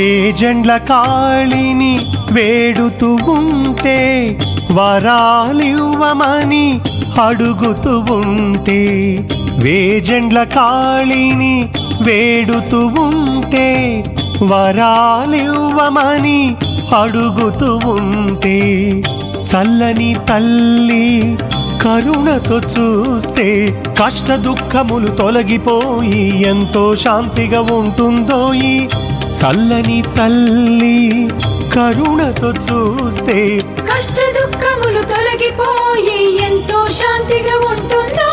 వేజండ్ల కాళిని వేడుతూ ఉంటే వరాలివ్వమని అడుగుతూ ఉంటే వేజండ్ల కాళిని వేడుతూ ఉంటే వరాలివ్వమని అడుగుతూ ఉంటే చల్లని తల్లి కరుణతో చూస్తే కష్ట దుఃఖములు తొలగిపోయి ఎంతో శాంతిగా ఉంటుందో ఈ చల్లని తల్లి కరుణతో చూస్తే కష్ట దుఃఖములు తొలగిపోయి ఎంతో శాంతిగా ఉంటుందో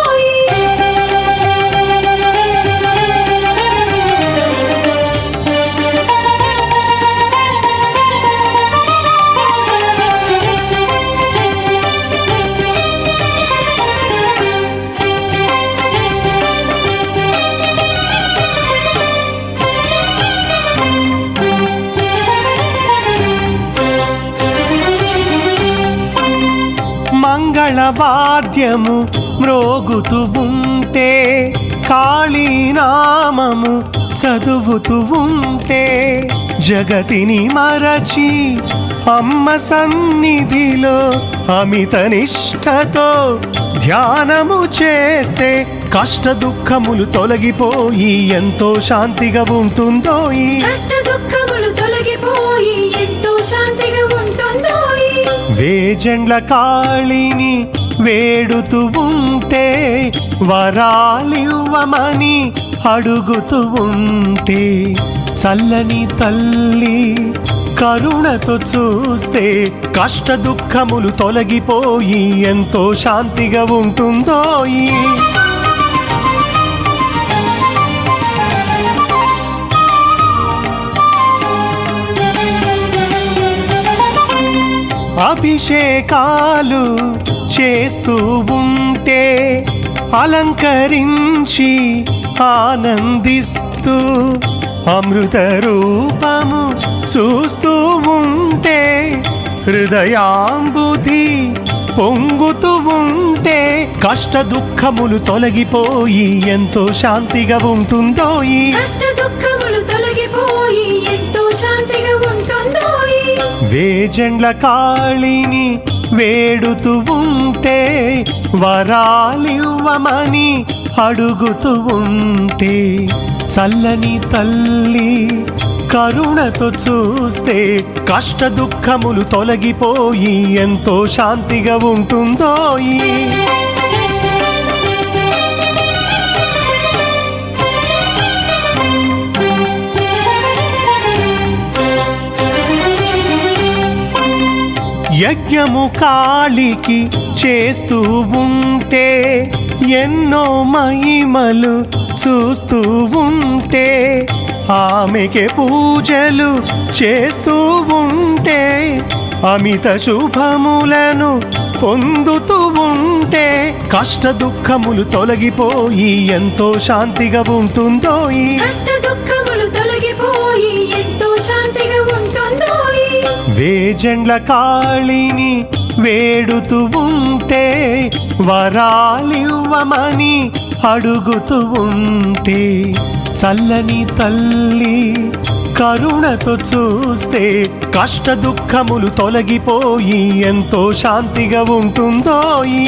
మంగళవాద్యము మ్రోగుతూ ఉంటే కాళీనామము చదువుతూ ఉంటే జగతిని మరచి అమ్మ సన్నిధిలో అమిత నిష్ఠతో ధ్యానము చేస్తే కష్ట దుఃఖములు తొలగిపోయి ఎంతో శాంతిగా ఉంటుందో ఈ కష్ట దుఃఖములు తొలగిపోయి ఎంతో శాంతిగా ఉంటుందో వేజండ్ల కాళిని వేడుతూ ఉంటే వరాలివ్వమని అడుగుతూ ఉంటే చల్లని తల్లి కరుణతో చూస్తే కష్ట దుఃఖములు తొలగిపోయి ఎంతో శాంతిగా ఉంటుందో ఈ అభిషేకాలు చేస్తూ ఉంటే అలంకరించి ఆనందిస్తూ అమృత రూపము చూస్తూ ఉంటే హృదయాంబుధి పొంగుతూ ఉంటే కష్ట దుఃఖములు తొలగిపోయి ఎంతో శాంతిగా ఉంటుందో ఈ కష్ట దుఃఖములు తొలగిపోయి ఎంతో శాంతిగా ఉంటుందో వేజండ్ల కాళిని వేడుతూ ఉంటే వరాలివ్వమని అడుగుతూ ఉంటే చల్లని తల్లి కరుణతో చూస్తే కష్ట దుఃఖములు తొలగిపోయి ఎంతో శాంతిగా ఉంటుందో ఈ యజ్ఞము కాళికి చేస్తూ ఉంటే ఎన్నో మహిమలు చూస్తూ ఉంటే ఆమెకే పూజలు చేస్తూ ఉంటే అమిత శుభములను పొందుతూ ఉంటే కష్ట దుఃఖములు తొలగిపోయి ఎంతో శాంతిగా ఉంటుందో ఈ కష్ట దుఃఖములు తొలగిపోయి ఎంతో శాంతిగా ఉంటుందో వేజండ్ల కాళిని వేడుతూ ఉంటే వరాలివ్వమని అడుగుతూ ఉంటే చల్లని తల్లి కరుణతో చూస్తే కష్ట దుఃఖములు తొలగిపోయి ఎంతో శాంతిగా ఉంటుందో ఈ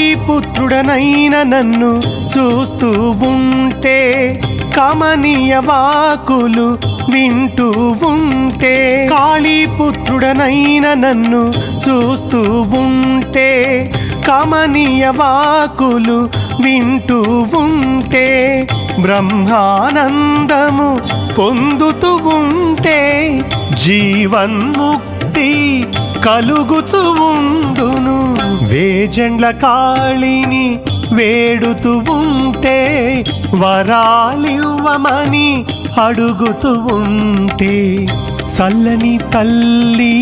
కాళీపుత్రుడనైన నన్ను చూస్తూ ఉంటే కమనీయ వాకులు వింటూ ఉంటే కాళీపుత్రుడనైన నన్ను చూస్తూ ఉంటే కమనీయ వాకులు వింటూ ఉంటే బ్రహ్మానందము పొందుతూ ఉంటే జీవన్ముక్తి కలుగుచు ఉండును వేజండ్ల కాళిని వేడుతూ ఉంటే వరాలివ్వమని అడుగుతూ ఉంటే చల్లని తల్లి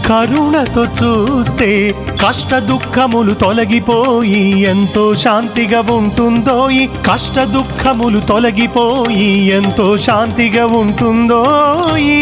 కరుణతో చూస్తే కష్ట దుఃఖములు తొలగిపోయి ఎంతో శాంతిగా ఉంటుందో ఈ కష్ట దుఃఖములు తొలగిపోయి ఎంతో శాంతిగా ఉంటుందో ఈ